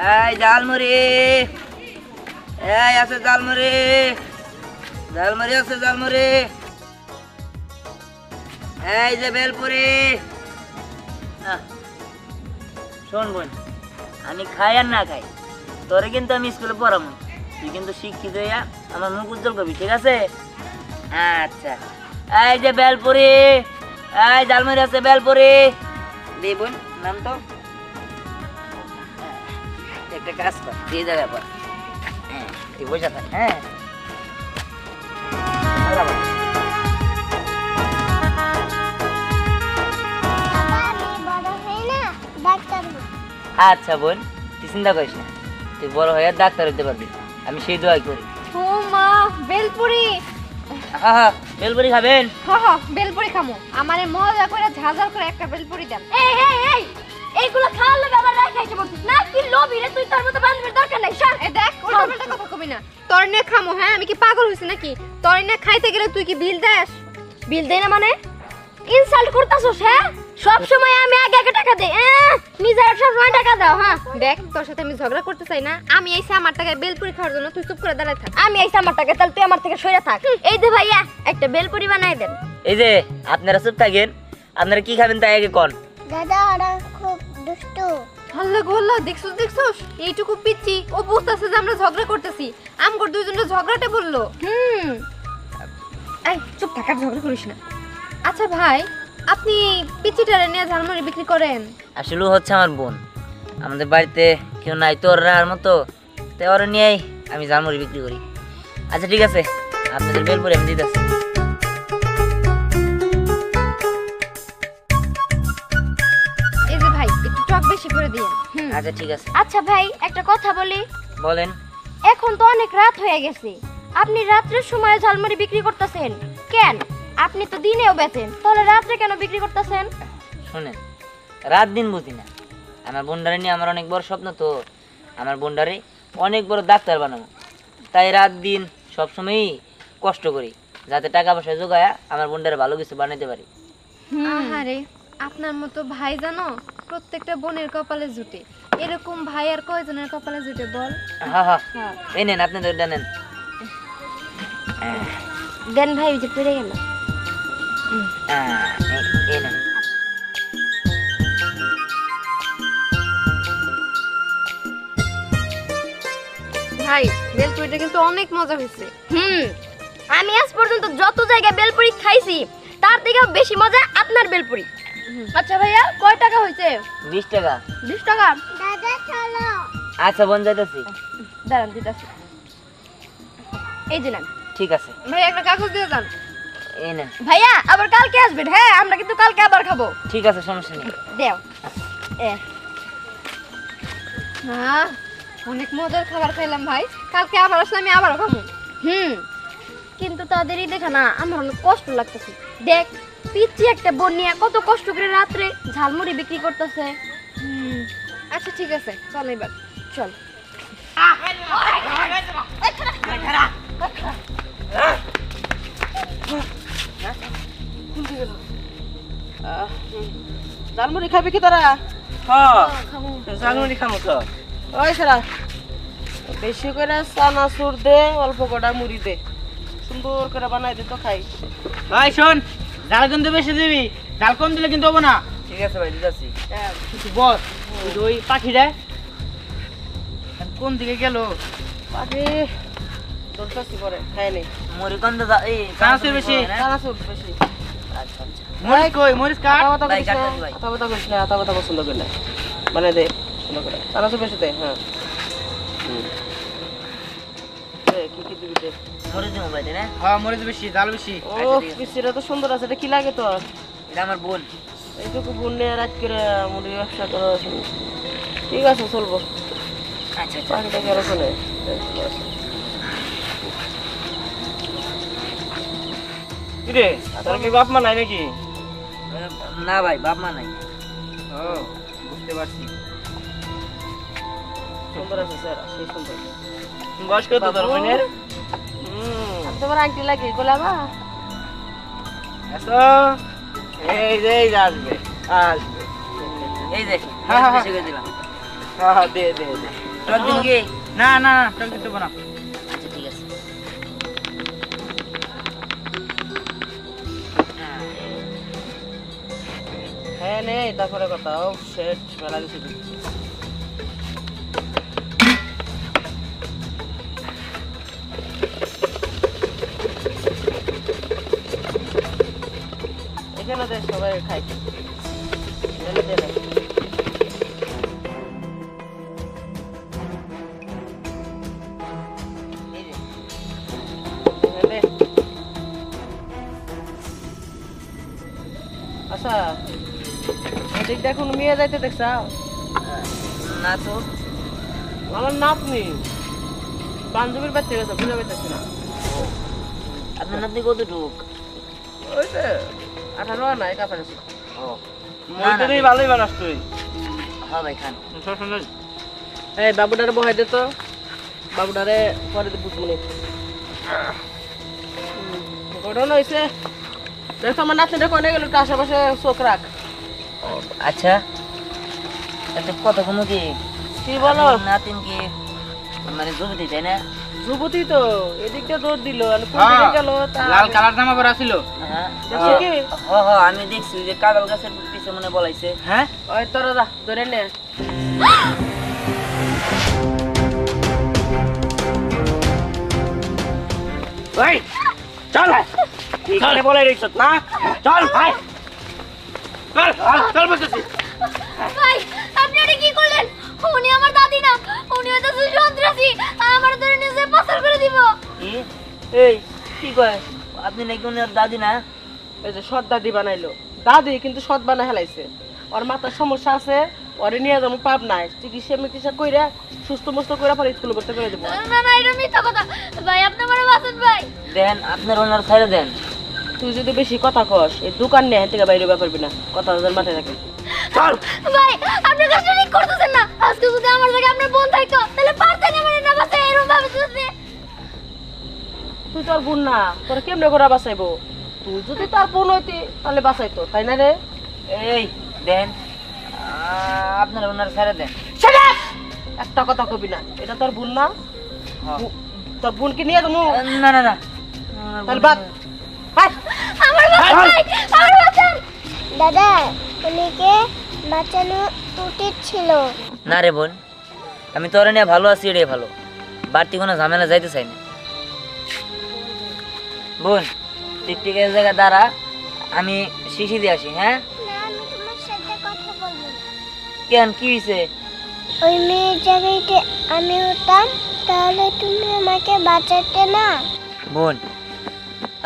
এই জালমুড়ি, এই আছে জালমুড়ি, জালমুড়ি আছে জালমুড়ি। এই যে বেলপুরি। শোন বোন, আমি খাই আর না খাই, তোরে কিন্তু আমি স্কুলে পড়াবো, তুই কিন্তু শিক্ষিত হইয়া আমার মুখ উজ্জ্বল করবি, ঠিক আছে? আচ্ছা, এই যে বেলপুরি, এই জালমুড়ি আছে বেলপুরি। দি বোন, নাম তো একটা কাজ কর, দিয়ে যাবে পর। হ্যাঁ, তুই বসে থাক। হ্যাঁ, আচ্ছা বোন, তুই চিন্তা করিস না, তুই বড় হয়ে ডাক্তার হতে পারবি, আমি সেই দোয়াই করি। ও মা, বেলপুরি। বেলপুরি খাবেন? হ্যাঁ, বেলপুরি খামু। আমারে মজা করে ঝাঁঝাল করে একটা বেলপুরি দেন। এই এই এই, এইগুলো খাওয়ার লাগে আবার রাই খাইতে বলছিস না? কি লোভী রে তুই, তোর মতো বান্ধবীর দরকার নাই। সর, এই দেখ, উল্টাপাল্টা কথা কবি না। তোর নে খামু। হ্যাঁ, আমি কি পাগল হইছি নাকি? তোর নে খাইতে গেলে তুই কি বিল দেস? বিল দেই না মানে? ইনসাল্ট করতাছস? হ্যাঁ, সব সময় আমি আগে আগে টাকা দেই, নিজের সব সময় টাকা দাও। হ্যাঁ দেখ, তোর সাথে আমি ঝগড়া করতে চাই না। আমি আইছি আমার টাকায় বেলপুরি খাওয়ার জন্য, তুই চুপ করে দাঁড়ায় থাক। আমি আইছি আমার টাকায়, তাহলে তুই আমার থেকে সরে থাক। এই দে ভাইয়া, একটা বেলপুরি বানাই দেন। এই যে আপনারা চুপ থাকেন, আপনারা কি খাবেন তাই আগে কোন। দাদা ওরা খুব দুষ্টু। আল্লাহ গো আল্লাহ, দেখছস দেখছস, এইটুকু পিচ্ছি ও বুঝতাছে যে আমরা ঝগড়া করতেছি। আমগর দুইজনের ঝগড়াটা বললো। এই চুপ থাক, আর ঝগড়া করিস না। আচ্ছা ভাই, আপনি পিচ্চিটারে নিয়ে ঝালমুড়ি বিক্রি করেন? আসলে হচ্ছে আমার বোন, আমাদের বাড়িতে কেউ নাই তো ওর আর মতো, তাই ওরা নিয়েই আমি জালমুড়ি বিক্রি করি। আচ্ছা ঠিক আছে, আপনাদের বেলপুরি আমি দিতেছি। এই যে ভাই, একটু টক বেশি করে দিন। আচ্ছা ঠিক আছে। আচ্ছা ভাই, একটা কথা বলি। বলেন। এখন তো অনেক রাত হয়ে গেছে, আপনি রাত্রের সময় ঝালমুড়ি বিক্রি করতেছেন কেন? আপনি তো দিনেও বেচেন, তাহলে রাত্রে কেন বিক্রি করতেছেন? শুনেন, রাত দিন বুঝি না, আমার বোনডারে নিয়ে আমার অনেক বড় স্বপ্ন, তো আমার বোনডারে অনেক বড় ডাক্তার বানাবো, তাই রাত দিন সবসময়ই কষ্ট করি যাতে টাকা পয়সা জোগায়া আমার বোনডারে ভালো কিছু বানাইতে পারি। আহারে, আপনার মতো ভাই জানো প্রত্যেকটা বোনের কপালে জুটে। এরকম ভাই আর কয়জনের কপালে জুটে বল? হ্যাঁ হ্যাঁ, এই নেন আপনাদের নেন। দেন ভাই, ওই যে পড়ে গেল। এই নেন। ভাই, বেলপুরিটা কিন্তু অনেক মজা হয়েছে। আমি আজ পর্যন্ত যত জায়গায় বেলপুরি খাইছি তার থেকেও বেশি মজা আপনার বেলপুরি। আচ্ছা ভাইয়া, কয় টাকা হয়েছে? 20 টাকা। 20 টাকা? দাদা চলো। আচ্ছা বোন, যাইতেছি। দাঁড়ান, দিতেছি। এই যে নেন। ঠিক আছে ভাই, একটা কাগজ দিয়ে যান। এই নেন। ভাইয়া, আবার কালকে আসবেন। হ্যাঁ, আমরা কিন্তু কালকে আবার খাবো। ঠিক আছে, সমস্যা নেই। দেও। অনেক মজার খাবার খাইলাম ভাই, কালকে আবার আসলে আমি আবার খাবো। কিন্তু তাদেরই দেখা না আমার অনেক কষ্ট লাগতেছে। দেখ, পিচ্ছি একটা বোন নিয়ে কত কষ্ট করে রাত্রে ঝালমুড়ি বিক্রি করতেছে। আচ্ছা ঠিক আছে, চল এবার চল। ঝালমুড়ি খাবি কি তোরা? হ্যাঁ, জালমুড়ি খামো তো। ওই সারা বেশি করে চানাচুর দে, অল্প কটা মুড়ি দে, সুন্দর করে বানাই দে তো খাই। ভাই শোন, ডাল কিন্তু বেশি দিবি, ডাল কম দিলে কিন্তু হবো না। ঠিক আছে ভাই, দিতেছি। কিছু বস, ওই পাখিটা কোন দিকে গেল? পাখি দরকার করে খাই নি। মুড়ি কম তো এই চানাচুর বেশি। চানাচুর বেশি। আচ্ছা আচ্ছা, মরিচ কই? মরিচ কাট। কথা ভাই, কাটতেছি ভাই। করিস না, কথা পছন্দ করি না, বানাই দে সুন্দর করে। চানাচুর বেশি দে। হ্যাঁ, কি কি দিবি দে। মুড়ি দিমু ভাই, তাই না? হ্যাঁ, মরিচ বেশি, ডাল বেশি। ও পিসিটা তো সুন্দর আছে, এটা কি লাগে তোর? এটা আমার বোন। এইটুকু বোন নিয়ে রাত করে মুড়ি ব্যবসা করো। ঠিক আছে, চলবো। আচ্ছা আচ্ছা, পাখিটা গেল শোনে। কিরে, তোর কি বাপ মা নাই নাকি? না ভাই, বাপ মা নাই। ও, বুঝতে পারছি। সুন্দর আছে স্যার, সেই সুন্দর। বয়স কত তোর বোনের? আমি তোমার আংটি লাগি গোলামা। এসো, এই যে আসবে, আসবে। এই যে হ্যাঁ, হ্যাঁ, বেশি করে দিলাম। হ্যাঁ দে দে দে। টক দিন কি? না না না টক দিতে না। আচ্ছা ঠিক আছে। হ্যাঁ নে তারপরে কথা ও শেট মেলা কিছু দিচ্ছি। এখানে দে সবাই খাই এখানে দে না। এই যে এখানে দে। আচ্ছা এদিক দেখুন মেয়ে যাইতে দেখছা না তো আমার নাতনি বান্ধবীর বাচ্চা গেছে বুঝে পাইতেছি না। আপনার নাতনি কতটুক? ওই যে 18 আনা কাছাকাছি। মই তো ভালোই বানাস তুই। হ্যাঁ ভাই খান। শুন এই বাবুটারে বহাই দে তো, বাবুটারে পরে বুঝবো নি। ঘটনা হয়েছে দেখো আমার নাতনিটা কোনে গেল, একটু আশেপাশে চোখ রাখ। আচ্ছা একটা কথা কোনো কি কি বলো? নাতিন কি মানে যুবতী তাই না? যুবতী তো এদিকটা দৌড় দিল, আর কোন দিকে গেল তা লাল কালার জামা পরা ছিল। হ্যাঁ দেখছো কি? আমি দেখছি যে কাঁঠাল গাছের পিছে মনে বলাইছে। হ্যাঁ ওই তোরা যা ধরে নে। ওই চল এখানে বলে রেখছ না, চল ভাই চল চল বলতেছি। ভাই আপনি এটা কি করলেন? উনি আমার দাদি না, উনি হয়তো সন্ত্রাসী, আমার ধরে নিজে পাচার করে দিব। কি এই কি কয় আপনি নাকি ওনার দাদি না? এই যে সৎ দাদি বানাইলো, দাদি কিন্তু সৎ বানা হেলাইছে। ওর মাথার সমস্যা আছে, ওরে নিয়ে যাবো পাপ নাই, চিকিৎসা কইরা সুস্থ মস্ত কইরা পরে স্কুলে ভর্তি করে দেবো। না না এটা মিথ্যা কথা ভাই, আপনি আমার বাঁচান ভাই। দেন আপনার ওনার ছেড়ে দেন। তুই যদি বেশি কথা কস এই দোকান নিয়ে থেকে বাইরে ব্যাপার পারবি না, কথা ওদের মাথায় রাখে। চল ভাই আপনি কাজটা ঠিক করতেছেন না। আজকে যদি আমার জায়গায় আপনার বোন থাকতো তাহলে পারতেন আমার না বাঁচায় এরকম ভাবে চলতে। তুই তোর বোন না, তোর কেমনে করে বাঁচাইবো? তুই যদি তার বোন হইতি তাহলে বাঁচাইতো, তাই না রে? এই দেন আপনার ওনার ছেড়ে দেন। একটা কথা কবি না, এটা তোর বোন না? হ্যাঁ। তোর বোনকে নিয়ে যাবো না না না তাহলে বাদ। হাই আমার বাঁচাই, আমার বাঁচান। দাদা উনিকে বাঁচানো উচিত ছিল। না রে বোন, আমি তোরে নিয়ে ভালো আছি, এটাই ভালো। বাড়তি কোনো ঝামেলা যাইতে চাই না। বোন টিকটিকের জায়গায় দাঁড়া, আমি শিশি দিয়ে আসি। হ্যাঁ না আমি তোমার সাথে কথা বলবো না। কেন কি হয়েছে? ওই মেয়ের জায়গাতে আমি হতাম তাহলে তুমি আমাকে বাঁচাতে না। বোন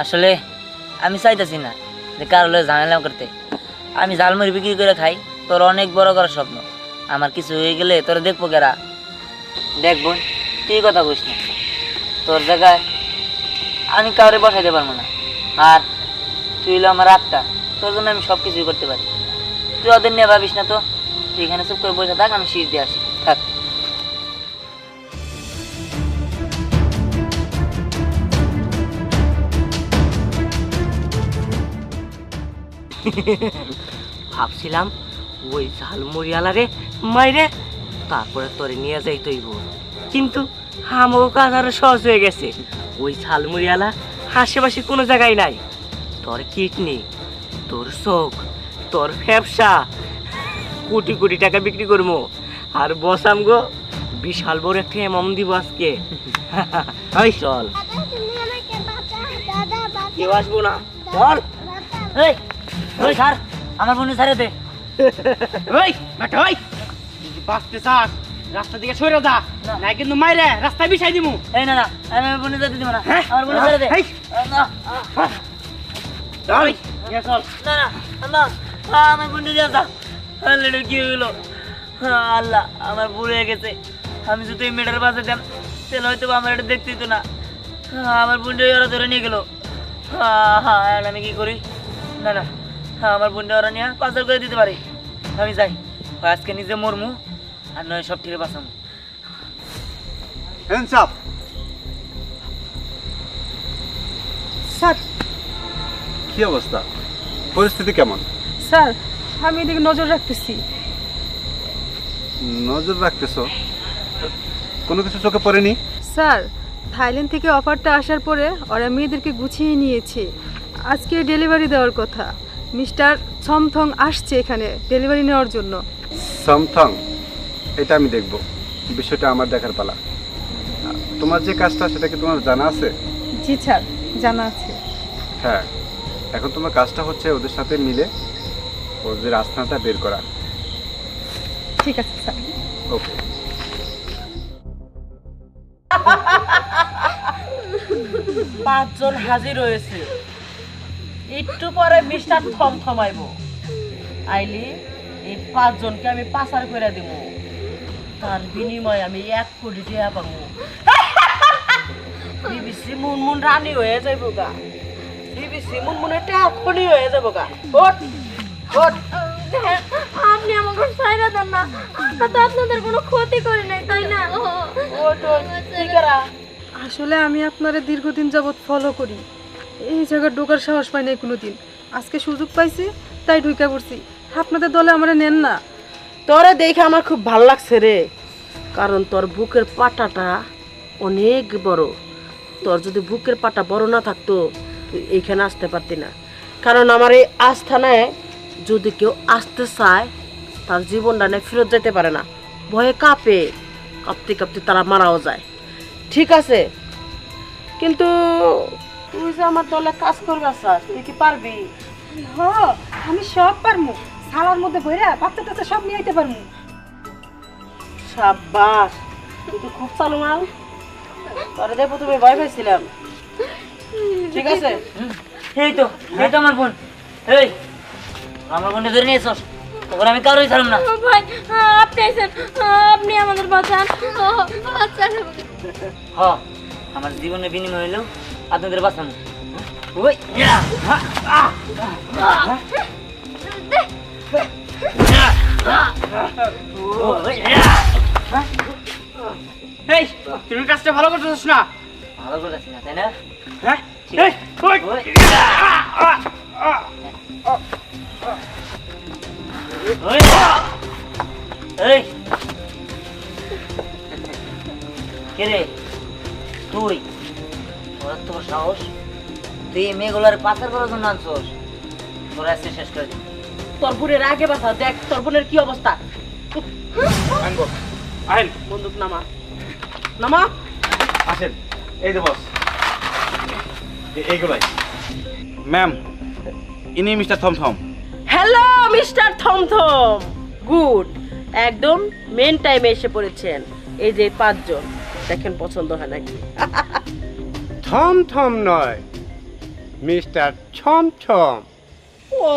আসলে আমি চাইতেছি না যে কারো লগে ঝামেলা করতে। আমি ঝালমুড়ি বিক্রি করে খাই, তোর অনেক বড় করার স্বপ্ন। আমার কিছু হয়ে গেলে তোরা দেখবো কেরা? দেখ বোন তুই কথা কইস না, তোর জায়গায় আমি কাউরে বসাইতে পারবো না। আর তুই হলো আমার আত্মা, তোর জন্য আমি সব কিছুই করতে পারি। তুই ওদের নিয়ে ভাবিস না তো, তুই এখানে চুপ করে বসে থাক, আমি শীষ দিয়ে আসি। থাক। ভাবছিলাম ওই ঝালমুড়িয়ালারে মাইরে তারপরে তোরে নিয়ে যাই তৈব, কিন্তু আমাকে কাজ আরো সহজ হয়ে গেছে। ওই ঝালমুড়িয়ালা আশেপাশে কোনো জায়গায় নাই। তোর কিডনি, তোর চোখ, তোর ব্যবসা কোটি কোটি টাকা বিক্রি করবো, আর বসাম গো বিশাল বড় একটা এমাউন্ট দিব আজকে। এই চল, দাদা তুমি আমাকে বাঁচাও, দাদা বাঁচাও, কেউ আসবো না, চল। বাঁচাও। এই ওই স্যার আমার বোন ছেড়ে দে। ওই বেটা ওই যদি বাঁচতে চাস রাস্তা দিকে সরে যা, না কিন্তু মাইরে রাস্তায় বিছাই দিমু। এই না না আমি আমার বোনে যেতে দিব না, আমার বোনে ছেড়ে দে। এই, না চল নিয়ে চল। না না না আমার বোনে দিয়ে যা। আল্লাহ কি হইলো? আল্লাহ আমার ভুল হয়ে গেছে। আমি যদি এই মেয়েটার বাসে দিতাম তাহলে হয়তো আমার এটা দেখতে দিত না। আমার বোনটা ওরা ধরে নিয়ে গেল। আমি কি করি? না না আমার বোনটা ওরা নিয়ে পাচার করে দিতে পারি। আমি যাই, হয় আজকে নিজে মরমু আর নয় সব ঠিক বাঁচামু। হ্যান্ডস স্যার কি অবস্থা, পরিস্থিতি কেমন? স্যার আমি এদিকে নজর রাখতেছি। নজর রাখতেছো, কোনো কিছু চোখে পড়েনি? স্যার, থাইল্যান্ড থেকে অফারটা আসার পরে ওরা মেয়েদেরকে গুছিয়ে নিয়েছে। আজকে ডেলিভারি দেওয়ার কথা। মিস্টার ছমথং আসছে এখানে ডেলিভারি নেওয়ার জন্য। সামথং, এটা আমি দেখব, বিষয়টা আমার দেখার পালা। তোমার যে কাজটা সেটা কি তোমার জানা আছে? জি স্যার, জানা আছে। হ্যাঁ, এখন তোমার কাজটা হচ্ছে ওদের সাথে মিলে ওদের আস্থানাটা বের করা। ঠিক আছে স্যার। ওকে। পাঁচজন হাজির হয়েছে, একটু পরে মিস্টার থমথমাইব। আইলি এই পাঁচজনকে আমি পাচার করে দেব, তার বিনিময়ে আমি 1 কোটি টাকা পাবো। বিবিসি মুনমুন রানী হয়ে যাইব গা, বিবিসি মুনমুনের টাকা খনি হয়ে যাব গা। ওঠ ওঠ। আপনি আমাকে ছাইরা দেন না, আমরা তো আপনাদের কোনো ক্ষতি করি নাই, তাই না? ওঠ ওঠ। কি করা? আসলে আমি আপনারা দীর্ঘদিন যাবৎ ফলো করি। এই জায়গায় ঢোকার সাহস পাই নাই কোনোদিন। আজকে সুযোগ পাইছি তাই ঢুকে পড়ছি। আপনাদের দলে আমরা নেন না। তোরে দেখে আমার খুব ভাল লাগছে রে, কারণ তোর বুকের পাটাটা অনেক বড়। তোর যদি বুকের পাটা বড় না থাকতো তুই এইখানে আসতে পারতি না। কারণ আমার এই আস্থানায় যদি কেউ আসতে চায় তার জীবনটা নিয়ে ফেরত যেতে পারে না, ভয়ে কাঁপে, কাঁপতে কাঁপতে তারা মারাও যায়। ঠিক আছে, কিন্তু তুই যে আমার দলে কাজ করবে স্যার, তুই কি পারবি? হ, আমি সব পারমু। সালার মধ্যে বইরা বাচ্চা টাচ্চা সব নিয়ে আইতে পারমু। সাব্বাস, তুই তো খুব চালু মাল। তোরে দেখো তুমি ভয় পাইছিলাম। ঠিক আছে, এই তো আমার বোন। এই আমার বোনকে ধরে নিয়েছস, তখন আমি কারোই ছাড়লাম না। ভাই, আপনি আইছেন, আপনি আমাদের বাঁচান। আচ্ছা হ, আমার জীবনের বিনিময় হইলেও আপনাদের বাঁচানো। ওই ইয়া, হা, আহ, আহ, ওই, ইয়া, হা। এই তুমি কাজটা ভালো করতেছিস না? ভালো করেছি না, তাই না? হ্যাঁ ঠিক এই, ওই, ওই, ওই, এই কে রে তুই? তোর তোর সাহস, তুই এই মেয়েগুলোর পাচার করার জন্য আনছোস? তোরা আজকে শেষ করে দিই। তোর বোনের আগে বাসা দেখ, তোর বোনের কি অবস্থা। আনবো আইন। বন্দুক নামা, নামা। আসেন, এই যে বস, এইগুলাই। ম্যাম, ইনি মিস্টার থমথম। হ্যালো মিস্টার থমথম, গুড, একদম মেন টাইমে এসে পড়েছেন। এই যে 5 জন, দেখেন পছন্দ হয় নাকি? থমথম নয়, মিস্টার ছমছম। ও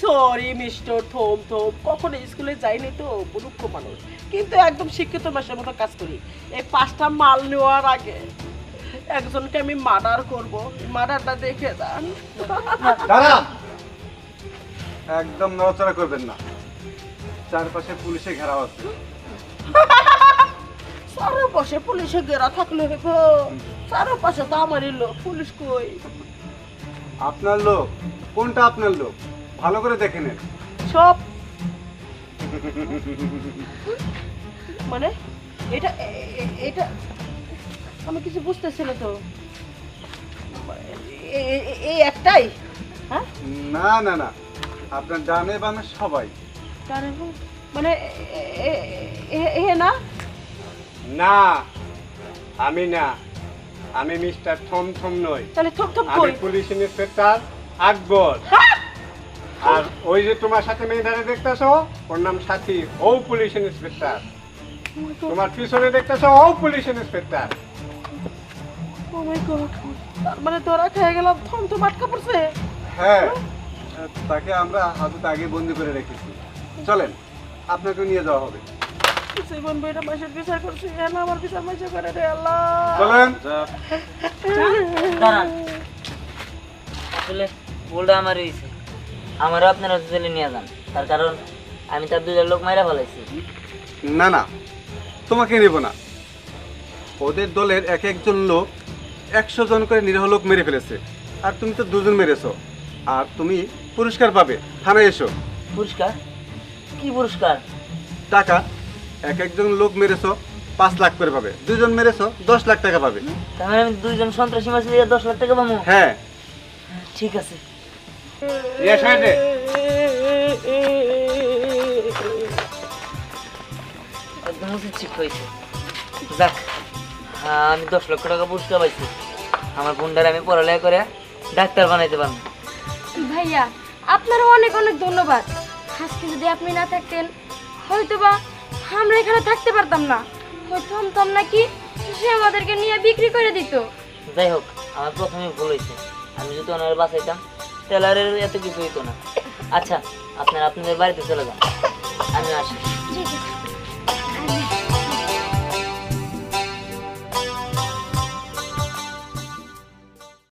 সরি মিস্টার থমথম, কখনো স্কুলে যাইনি তো, মূর্খ মানুষ, কিন্তু একদম শিক্ষিত মানুষের মতো কাজ করি। এই 5টা মাল নেওয়ার আগে একজনকে আমি মার্ডার করব, মার্ডারটা দেখে যান। দাঁড়া, একদম নড়াচড়া করবেন না, চারপাশে পুলিশে ঘেরাও আছে। চারপাশে পুলিশে ঘেরা থাকলে হইব, চারপাশে তো আমারই লোক, পুলিশ কই? আপনার লোক কোনটা? আপনার লোক ভালো করে দেখে নেন। সব মানে এটা এটা আমি কিছু বুঝতেছি না তো। এই একটাই? হ্যাঁ, না না না, আপনার ডানে বামে সবাই। মানে এ না? না, আমি না, আমি মিস্টার থমথম নই, তাহলে থমথম আমি কই? পুলিশ ইন্সপেক্টর আকবর। আর ওই যে তোমার সাথে মেয়েটারে দেখতেছো, ওর নাম সাথী, ও পুলিশ ইন্সপেক্টর। তোমার পিছনে দেখতেছো, ও পুলিশ ইন্সপেক্টর। ও মাই গড, তার মানে তোরা খেয়ে গেলাম, থমথম আটকা পড়ছে। হ্যাঁ, তাকে আমরা হাজত আগে বন্দি করে রেখেছি। চলেন, আপনাকে নিয়ে যাওয়া হবে। জীবন বইটা মাসের বিচার করছে, এলা আমার বিচার মাসে করে রে আল্লাহ। চলেন। দাঁড়ান, আসলে ভুলটা আমার হয়েছে, আমারও আপনারা জেলে নিয়ে যান। তার কারণ আমি তার 2 লোক মাইরা ফেলাইছি। না না, তোমাকে নেব না। ওদের দলের এক একজন লোক 100 জন করে নিরীহ লোক মেরে ফেলেছে, আর তুমি তো 2 জন মেরেছো। আর তুমি পুরস্কার পাবে, থানায় এসো। পুরস্কার? কি পুরস্কার? টাকা। এক একজন লোক মেরেছো 5 লাখ করে পাবে, 2 জন মেরেছো 10 লাখ টাকা পাবে। তার মানে আমি 2 জন সন্ত্রাসী মাছ নিয়ে 10 লাখ টাকা পাবো? হ্যাঁ ঠিক আছে। ইয়েস হয়েছে। একদম উচিত ঠিক হয়েছে। যাক, আমি 10 লক্ষ টাকা পুরস্কার পাইছি। আমার বোনটার আমি পড়ালেখা করে ডাক্তার বানাইতে পারবো। ভাইয়া আপনারও অনেক অনেক ধন্যবাদ। আজকে যদি আপনি না থাকতেন হয়তোবা আমরা এখানে থাকতে পারতাম না, হয়তো আমতাম নাকি সে আমাদেরকে নিয়ে বিক্রি করে দিত। যাই হোক, আমার প্রথমে ভুল হয়েছে। আমি যদি ওনার বাঁচাইতাম তাহলে আর এত কিছু হইতো না। আচ্ছা, আপনারা আপনাদের বাড়িতে চলে যান, আমি আসি। ঠিক আছে।